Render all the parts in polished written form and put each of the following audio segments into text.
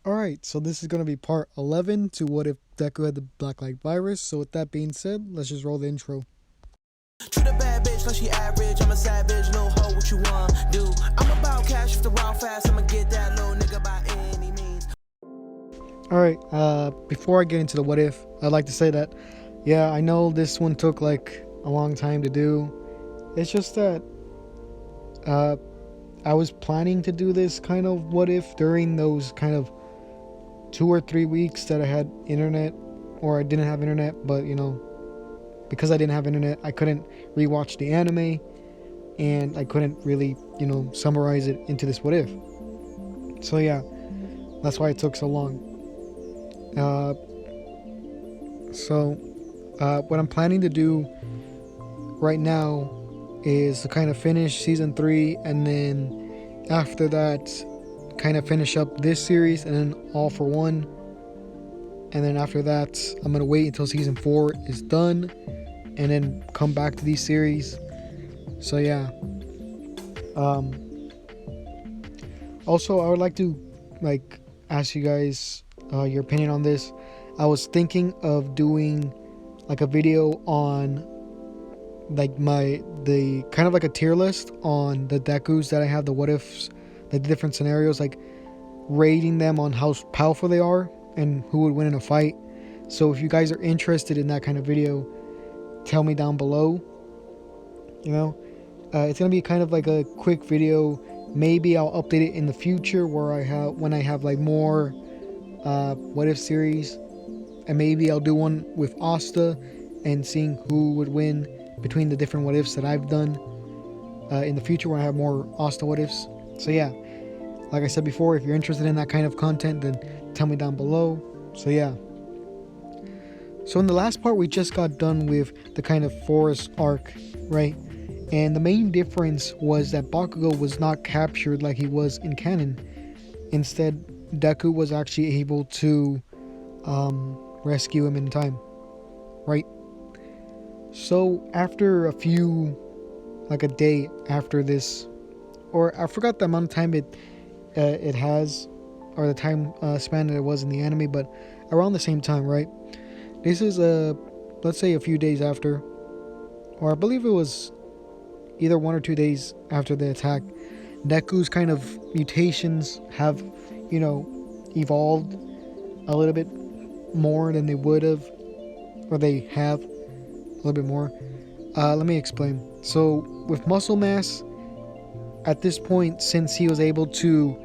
Alright, so this is going to be part 11 to what if Deku had the Blacklight virus. So with that being said, let's just roll the intro. Treat a bad bitch like she average. I'm a savage, little hoe, what you want do? I'm about cash if the raw fast. I'ma get that little nigga by any means. Alright, before I get into the what if, I'd like to say that, yeah, I know this one took like a long time to do. It's just that, I was planning to do this kind of what if during those kind of 2 or 3 weeks that I had internet, or I didn't have internet, but because I didn't have internet, I couldn't rewatch the anime, and I couldn't really, summarize it into this what if. So yeah, that's why it took so long. What I'm planning to do right now is to kind of finish season 3, and then after that, kind of finish up this series, and then All for One. And then after that, I'm gonna wait until season 4 is done, and then come back to these series. So yeah. Also, I would like to ask you guys your opinion on this. I was thinking of doing like a video on the kind of like a tier list on the Dekus that I have, the what ifs, the different scenarios, like rating them on how powerful they are and who would win in a fight. So if you guys are interested in that kind of video, tell me down below. It's gonna be kind of like a quick video. Maybe I'll update it in the future when I have like more what if series, and maybe I'll do one with Asta and seeing who would win between the different what ifs that I've done in the future when I have more Asta what ifs. So yeah, like I said before, if you're interested in that kind of content, then tell me down below. So yeah. So in the last part, we just got done with the kind of forest arc, right? And the main difference was that Bakugo was not captured like he was in canon. Instead, Deku was actually able to rescue him in time, right? So after a day after this, or I forgot the amount of time it has, or the time span that it was in the anime, but around the same time, right? This is let's say a few days after, or I believe it was either 1 or 2 days after the attack. Deku's kind of mutations have, evolved a little bit more than they would have, or they have a little bit more. Let me explain. So with muscle mass, at this point, since he was able to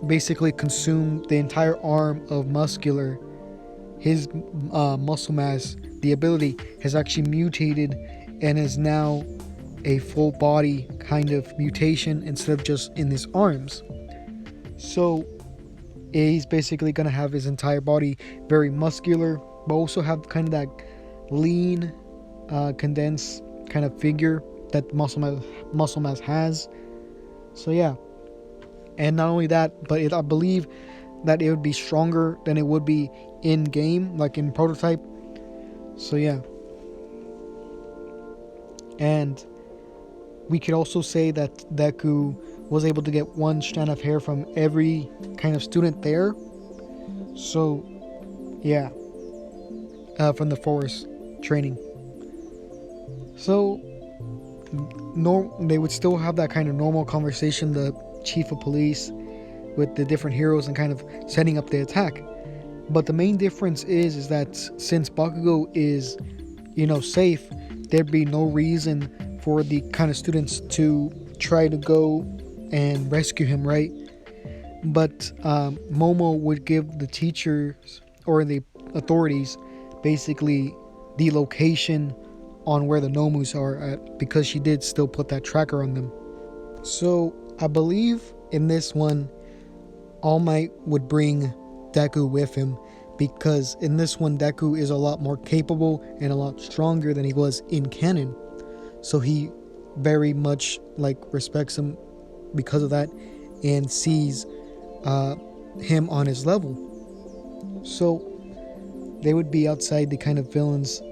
basically consume the entire arm of muscular, his muscle mass, the ability, has actually mutated and is now a full body kind of mutation instead of just in his arms. So he's basically going to have his entire body very muscular, but also have kind of that lean, condensed kind of figure that muscle mass has. So yeah. And not only that, but I believe that it would be stronger than it would be in game, like in prototype. So yeah. And we could also say that Deku was able to get one strand of hair from every kind of student there. So yeah, from the forest training. So they would still have that kind of normal conversation, the chief of police with the different heroes, and kind of setting up the attack. But the main difference is that since Bakugo is, safe, there'd be no reason for the kind of students to try to go and rescue him, right? But Momo would give the teachers or the authorities basically the location on where the Nomus are at, because she did still put that tracker on them. So I believe in this one, All Might would bring Deku with him, because in this one Deku is a lot more capable and a lot stronger than he was in canon. So he very much respects him because of that, and sees him on his level. So they would be outside the kind of villain's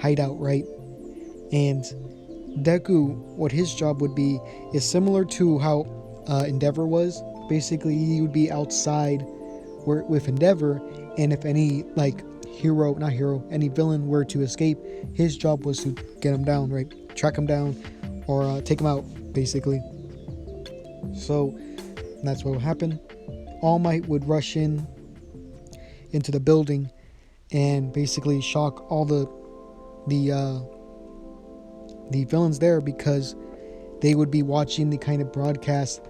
hideout, right? And Deku, what his job would be is similar to how Endeavor was. Basically, he would be outside with Endeavor, and if any like any villain were to escape, his job was to get him down, right? Track him down, or take him out, basically. So that's what would happen. All Might would rush into the building and basically shock all the villains there, because they would be watching the kind of broadcast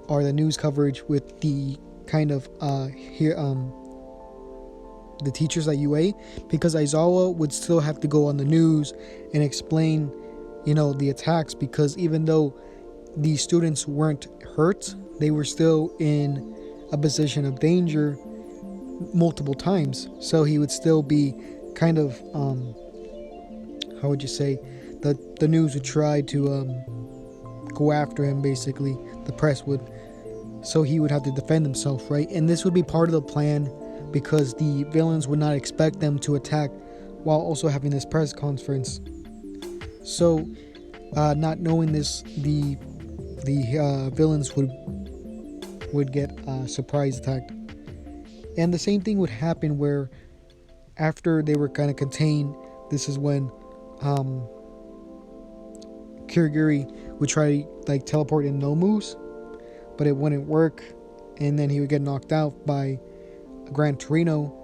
or the news coverage with the kind of the teachers at UA, because Aizawa would still have to go on the news and explain, the attacks, because even though the students weren't hurt, they were still in a position of danger multiple times. So he would still be kind of how would you say, the news would try to go after him, basically. The press would. So he would have to defend himself, right? And this would be part of the plan, because the villains would not expect them to attack while also having this press conference. So not knowing this, the villains would get surprise attacked. And the same thing would happen where after they were kind of contained, this is when Kirigiri would try to teleport in Nomu's, but it wouldn't work, and then he would get knocked out by Gran Torino.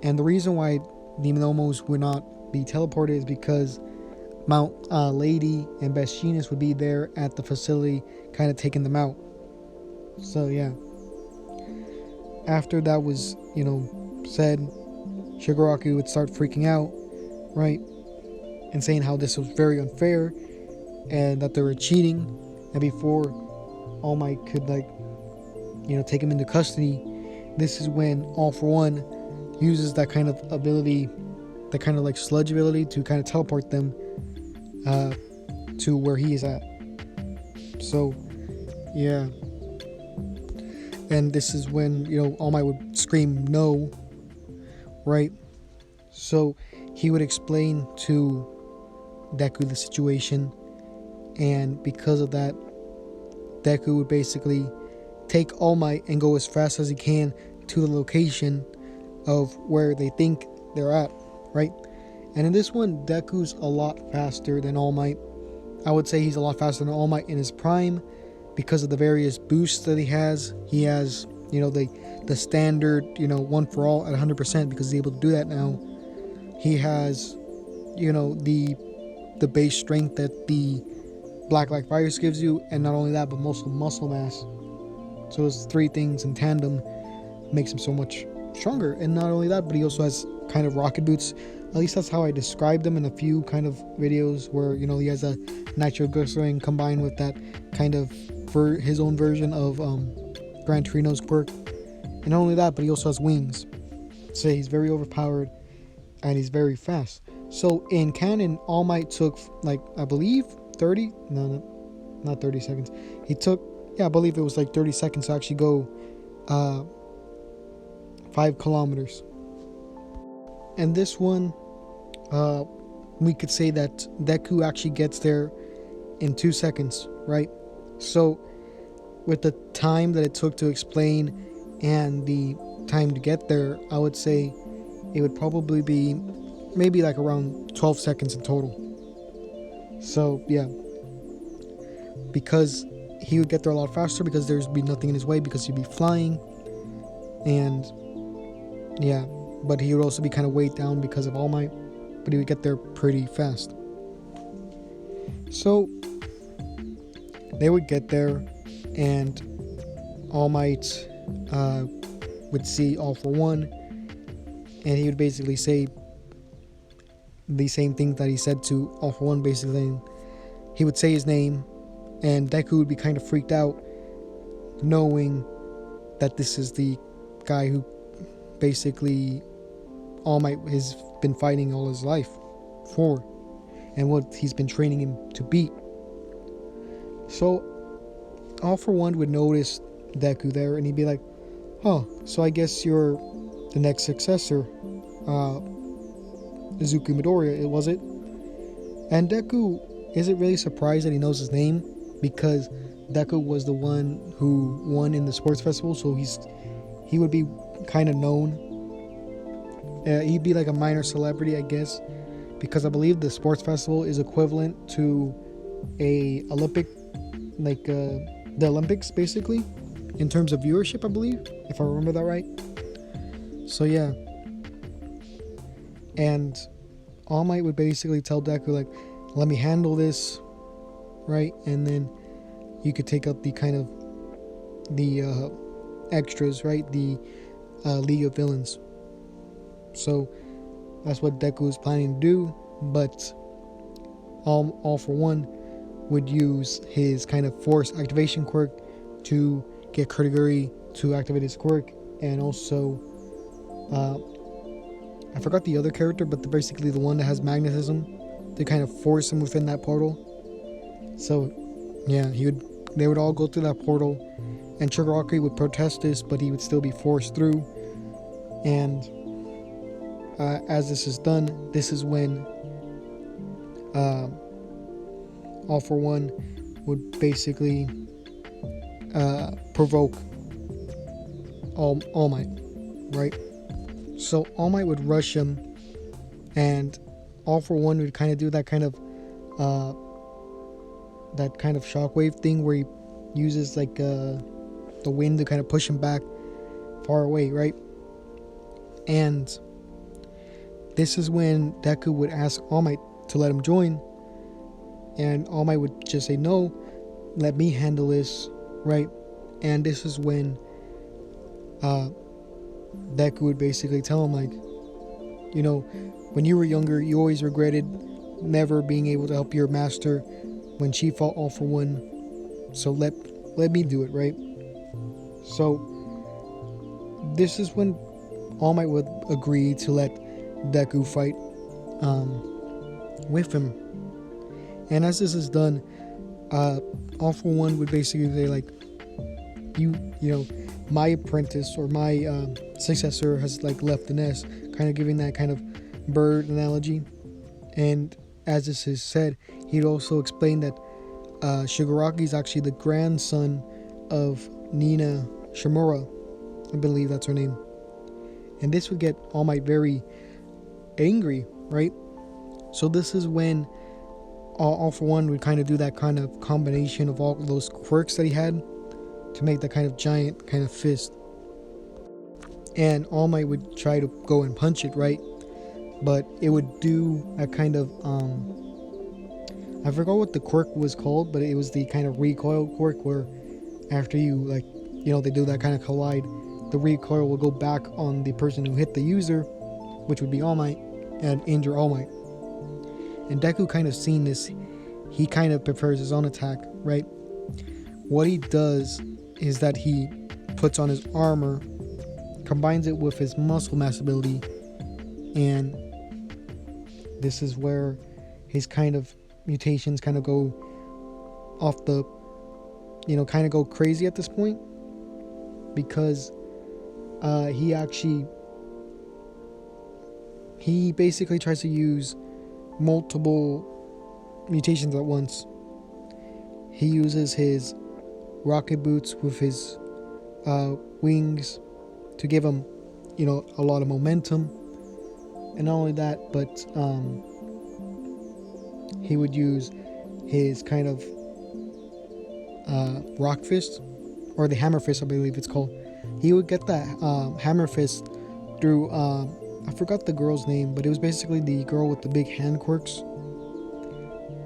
And the reason why the Nomus would not be teleported is because Mount Lady and Best Genius would be there at the facility, kind of taking them out. So yeah, after that was said, Shigaraki would start freaking out, right, and saying how this was very unfair and that they were cheating, and before All Might could take him into custody, this is when All For One uses that kind of ability, that kind of sludge ability, to kind of teleport them to where he is at. So yeah, and this is when All Might would scream no, right? So he would explain to Deku the situation, and because of that, Deku would basically take All Might and go as fast as he can to the location of where they think they're at, right? And in this one, Deku's a lot faster than All Might. I would say he's a lot faster than All Might in his prime, because of the various boosts that he has. He has, the standard, one for all at 100%, because he's able to do that now. He has, the base strength that the Blacklight virus gives you, and not only that, but most muscle mass. So those three things in tandem makes him so much stronger. And not only that, but he also has kind of rocket boots. At least that's how I described them in a few kind of videos, where he has a nitroglycerin combined with that kind of for his own version of Gran Torino's quirk. And not only that, but he also has wings. So he's very overpowered, and he's very fast. So in canon, All Might took I believe 30, no, not 30 seconds. He took, I believe it was 30 seconds to actually go 5 kilometers. And this one, we could say that Deku actually gets there in 2 seconds, right? So with the time that it took to explain and the time to get there, I would say it would probably be maybe around 12 seconds in total. So yeah, because he would get there a lot faster, because there'd be nothing in his way, because he'd be flying. And yeah, but he would also be kind of weighed down because of All Might, but he would get there pretty fast. So they would get there, and All Might would see All For One, and he would basically say the same thing that he said to All For One. Basically, he would say his name, and Deku would be kind of freaked out, knowing that this is the guy who basically All Might has been fighting all his life for, and what he's been training him to beat. So All For One would notice Deku there, and he'd be like, "Oh, so I guess you're the next successor, Izuku Midoriya, was it?" And Deku isn't really surprised that he knows his name, because Deku was the one who won in the sports festival, so he would be kind of known. He'd be like a minor celebrity, I guess, because I believe the sports festival is equivalent to a Olympic, like the Olympics, basically, in terms of viewership, I believe, if I remember that right. So yeah, and All Might would basically tell Deku like, "Let me handle this, right?" And then you could take up the kind of the extras, right? The League of Villains. So that's what Deku is planning to do, but All for One would use his kind of force activation quirk to get Kurogiri to activate his quirk, and also I forgot the other character, but basically the one that has magnetism to kind of force him within that portal. So yeah, they would all go through that portal, and Shigaraki would protest this, but he would still be forced through. And as this is done, this is when All for One would basically provoke All Might, right? So All Might would rush him, and All for One would kind of do that kind of shockwave thing where he uses like the wind to kind of push him back far away, right? And this is when Deku would ask All Might to let him join, and All Might would just say, "No, let me handle this," right? And this is when Deku would basically tell him like, you know, when you were younger, you always regretted never being able to help your master when she fought All for One, so let me do it, right? So this is when All Might would agree to let Deku fight with him. And as this is done, All for One would basically say like, you know, my apprentice or my successor has like left the nest, kind of giving that kind of bird analogy. And as this is said, he'd also explain that Shigaraki is actually the grandson of Nina Shimura, I believe that's her name. And this would get All Might very angry, right? So this is when All for One would kind of do that kind of combination of all those quirks that he had to make that kind of giant kind of fist. And All Might would try to go and punch it, right? But it would do a kind of I forgot what the quirk was called, but it was the kind of recoil quirk where after you like, you know, they do that kind of collide, the recoil will go back on the person who hit the user, which would be All Might, and injure All Might. And Deku kind of seen this, he kind of prepares his own attack, right? What he does is that he puts on his armor, combines it with his muscle mass ability, and this is where his kind of mutations kind of go off the, you know, kind of go crazy at this point, because he basically tries to use multiple mutations at once. He uses his rocket boots with his wings to give him, you know, a lot of momentum. And not only that, but he would use his kind of rock fist, or the hammer fist, I believe it's called. He would get that hammer fist through I forgot the girl's name, but it was basically the girl with the big hand quirks.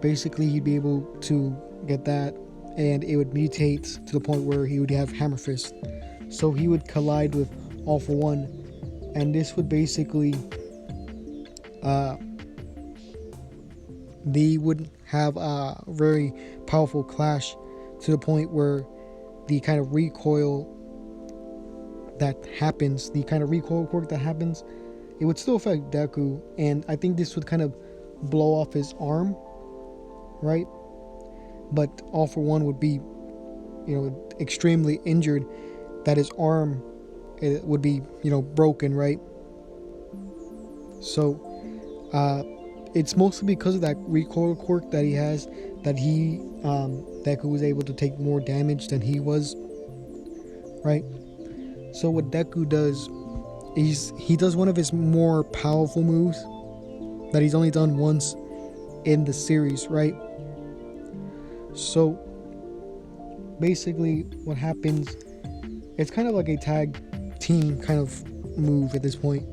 Basically, he'd be able to get that, and it would mutate to the point where he would have hammer fist. So he would collide with All for One, and this would basically they would have a very powerful clash to the point where the kind of recoil that happens, the kind of recoil quirk that happens, it would still affect Deku, and I think this would kind of blow off his arm, right? But All for One would be, you know, extremely injured, that his arm, it would be, you know, broken, right? So it's mostly because of that recoil quirk that he has that Deku was able to take more damage than he was, right? So what Deku does he does one of his more powerful moves that he's only done once in the series, right? So basically what happens, it's kind of like a tag team kind of move at this point.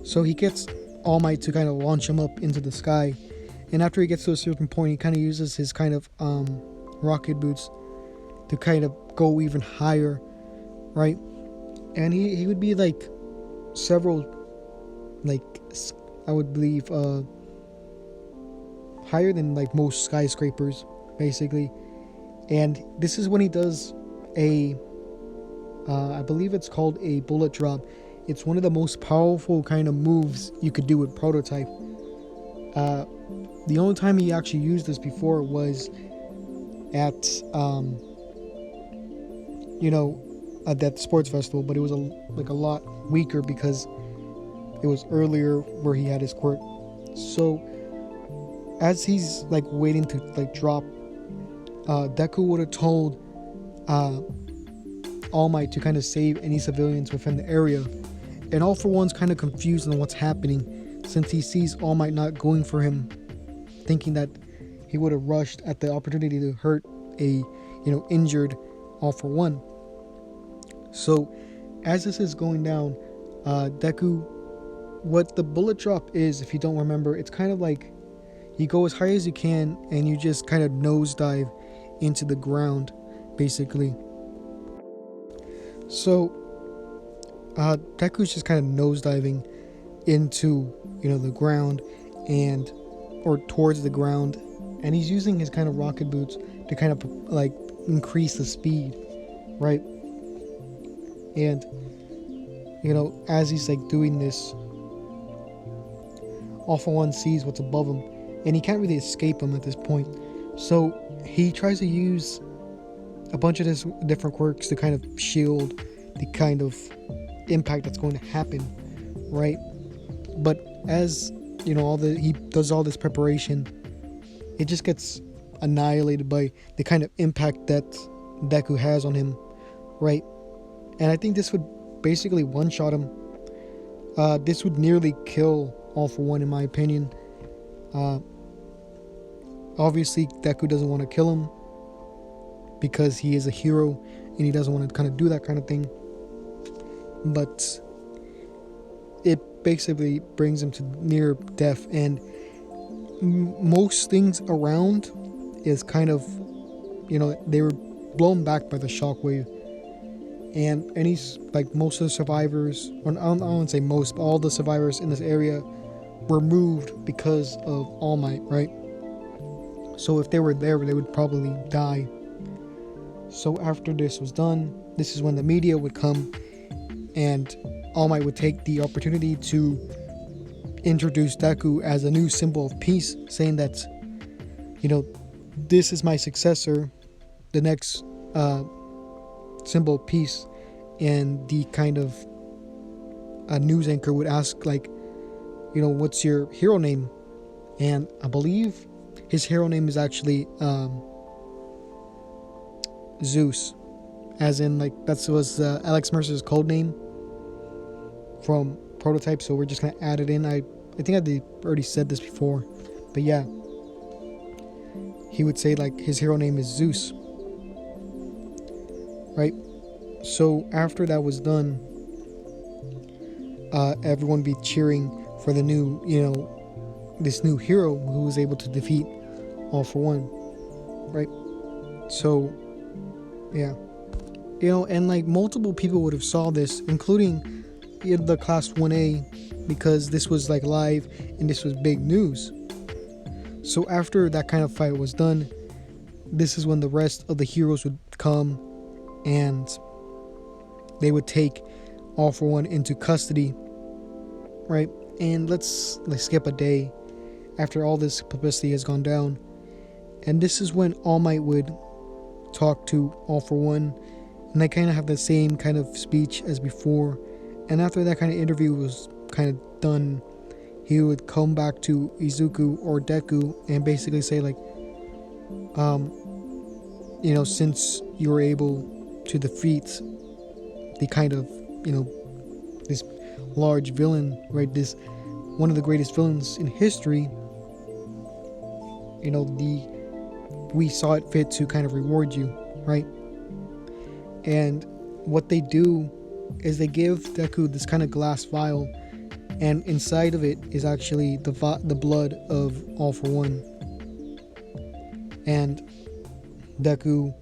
So he gets All Might to kind of launch him up into the sky, and after he gets to a certain point, he kind of uses his kind of rocket boots to kind of go even higher, right? And he would be like several, like, I would believe higher than like most skyscrapers, basically. And this is when he does a I believe it's called a bullet drop. It's one of the most powerful kind of moves you could do with Prototype. The only time he actually used this before was at at that sports festival, but it was a lot weaker because it was earlier where he had his quirk. So as he's like waiting to like drop, Deku would have told All Might to kind of save any civilians within the area, and All For One's kind of confused on what's happening since he sees All Might not going for him, thinking that he would have rushed at the opportunity to hurt a injured All For One. So as this is going down, Deku, what the bullet drop is, if you don't remember, it's kind of like you go as high as you can and you just kind of nosedive into the ground, basically. So Deku's just kind of nosediving into the ground or towards the ground, and he's using his kind of rocket boots to kind of like increase the speed, right? And as he's like doing this, All For One sees what's above him, and he can't really escape him at this point. So he tries to use a bunch of different quirks to kind of shield the kind of impact that's going to happen, right? But as he does all this preparation, it just gets annihilated by the kind of impact that Deku has on him, right? And I think this would basically one-shot him. This would nearly kill All For One, in my opinion. Obviously, Deku doesn't want to kill him because he is a hero and he doesn't want to kind of do that kind of thing. But it basically brings him to near death, and most things around is kind of, they were blown back by the shockwave. And he's like, most of the survivors, or I don't want to say most, but all the survivors in this area were moved because of All Might, right? So if they were there, they would probably die. So after this was done, this is when the media would come, and All Might would take the opportunity to introduce Deku as a new symbol of peace, saying that, this is my successor, the next symbol of peace. And the kind of a news anchor would ask, like, what's your hero name? And I believe his hero name is actually Zeus, as in like that was Alex Mercer's code name from Prototype. So we're just gonna add it in. I think I already said this before, but yeah, he would say like his hero name is Zeus, right? So after that was done, everyone be cheering for the new, this new hero who was able to defeat All For One, right? So yeah, and like multiple people would have saw this, including the class 1A, because this was like live and this was big news. So after that kind of fight was done, this is when the rest of the heroes would come and they would take All For One into custody, right? And let's skip a day after all this publicity has gone down, and this is when All Might would talk to All For One, and they kind of have the same kind of speech as before. And after that kind of interview was kind of done, he would come back to Izuku or Deku and basically say like, since you were able to defeat the kind of, this large villain, right? This one of the greatest villains in history. You know, we saw it fit to kind of reward you, right? And what they do is they give Deku this kind of glass vial, and inside of it is actually the blood of All For One. And Deku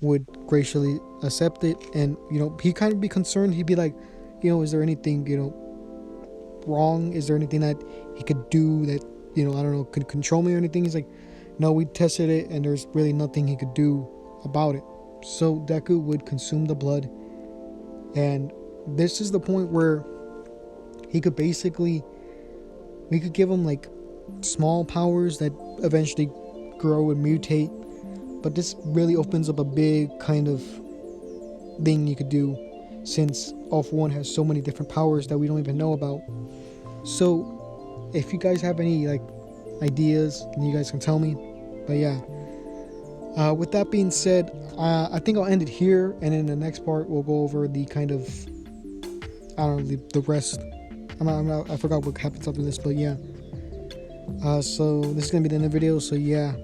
would graciously accept it, and you know, he kind of be concerned. He'd be like, you know, is there anything, you know, wrong? Is there anything that he could do that, you know, I don't know, could control me or anything? He's like, no, we tested it and there's really nothing he could do about it. So Deku would consume the blood, and this is the point where he could basically, we could give him like small powers that eventually grow and mutate, but this really opens up a big kind of thing you could do, since All For One has so many different powers that we don't even know about. So if you guys have any like ideas, then you guys can tell me. But yeah, with that being said, I think I'll end it here, and in the next part we'll go over the kind of, I don't know, the rest. I forgot what happens after this, but yeah. So this is gonna be the end of the video. So yeah,